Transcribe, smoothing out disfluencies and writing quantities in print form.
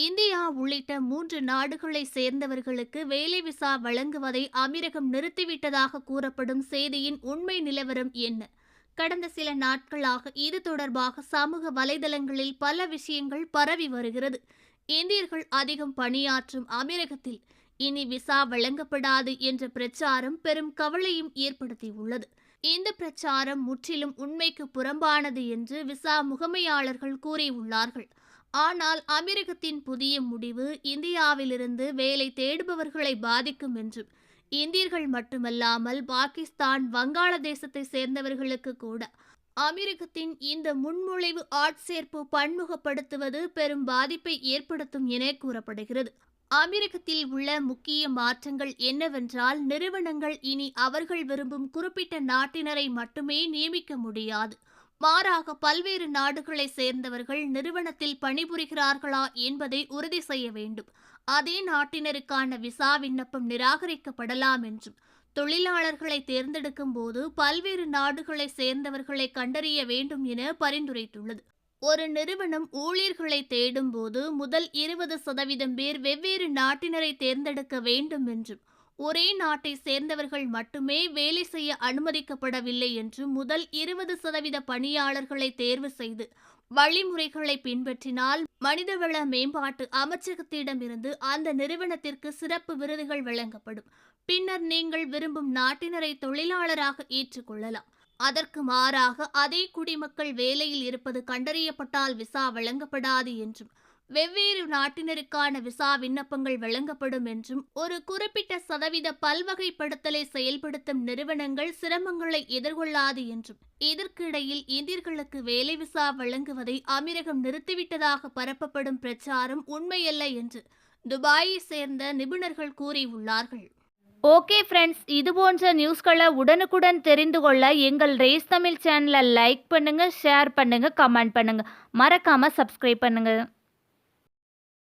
India உள்ளிட்ட 3 நாடுகளை சேர்ந்தவர்களுக்கு வேலை விசா வழங்குவதை அமீரகம் நிறுத்திவிட்டதாக கூறப்படும் செய்தியின் உண்மை நிலவரம் என்ன? கடந்த சில நாட்களாக இது தொடர்பாக சமூக வலைதளங்களில் பல விஷயங்கள் பரவி வருகிறது. இந்தியர்கள் அதிகம் பணியாற்றும் அமீரகத்தில் இனி விசா வழங்கப்படாது என்ற பிரச்சாரம் பெரும் கவலையும் ஏற்படுத்தியுள்ளது. இந்த பிரச்சாரம் முற்றிலும் உண்மைக்கு புறம்பானது என்று விசா முகமையாளர்கள் கூறியுள்ளார்கள். ஆனால் அமீரகத்தின் புதிய முடிவு இந்தியாவிலிருந்து வேலை தேடுபவர்களை பாதிக்கும் என்றும், இந்தியர்கள் மட்டுமல்லாமல் பாகிஸ்தான், வங்காளதேசத்தை சேர்ந்தவர்களுக்கு கூட அமீரகத்தின் இந்த முன்மொழிவு ஆட்சேர்ப்பு பன்முகப்படுத்துவது பெரும் பாதிப்பை ஏற்படுத்தும் என கூறப்படுகிறது. அமீரகத்தில் உள்ள முக்கிய மாற்றங்கள் என்னவென்றால், நிறுவனங்கள் இனி அவர்கள் விரும்பும் குறிப்பிட்ட நாட்டினரை மட்டுமே நியமிக்க முடியாது. மாறாக பல்வேறு நாடுகளை சேர்ந்தவர்கள் நிறுவனத்தில் பணிபுரிகிறார்களா என்பதை உறுதி செய்ய வேண்டும். அதே நாட்டினருக்கான விசா விண்ணப்பம் நிராகரிக்கப்படலாம் என்றும், தொழிலாளர்களை தேர்ந்தெடுக்கும் போது பல்வேறு நாடுகளை சேர்ந்தவர்களை கண்டறிய வேண்டும் என பரிந்துரைத்துள்ளது. ஒரு நிறுவனம் ஊழியர்களை தேடும் போது முதல் 20% பேர் வெவ்வேறு நாட்டினரை தேர்ந்தெடுக்க வேண்டும் என்றும், ஒரே நாட்டை சேர்ந்தவர்கள் மட்டுமே வேலை செய்ய அனுமதிக்கப்படவில்லை என்றும், முதல் 20% பணியாளர்களை தேர்வு செய்து வழிமுறைகளை பின்பற்றினால் மனிதவள மேம்பாட்டு அமைச்சகத்திடமிருந்து அந்த நிறுவனத்திற்கு சிறப்பு விருதுகள் வழங்கப்படும். பின்னர் நீங்கள் விரும்பும் நாட்டினரை தொழிலாளராக ஏற்றுக்கொள்ளலாம். அதற்கு மாறாக அதே குடிமக்கள் வேலையில் இருப்பது கண்டறியப்பட்டால் விசா வழங்கப்படாது என்றும், வெவ்வேறு நாட்டினருக்கான விசா விண்ணப்பங்கள் வழங்கப்படும் என்றும், ஒரு குறிப்பிட்ட சதவீத பல்வகைப்படுத்தலை செயல்படுத்தும் நிறுவனங்கள் சிரமங்களை எதிர்கொள்ளாது என்றும், இதற்கிடையில் இந்தியர்களுக்கு வேலை விசா வழங்குவதை அமீரகம் நிறுத்திவிட்டதாக பரப்பப்படும் பிரச்சாரம் உண்மையல்ல என்று துபாயை சேர்ந்த நிபுணர்கள் கூறியுள்ளார்கள். ஓகே ஃப்ரெண்ட்ஸ், இது போன்ற நியூஸ்களை உடனுக்குடன் தெரிந்து கொள்ள எங்கள் ரேஸ் தமிழ் சேனலை லைக் பண்ணுங்க, ஷேர் பண்ணுங்க, கமெண்ட் பண்ணுங்க, மறக்காம சப்ஸ்கிரைப் பண்ணுங்க.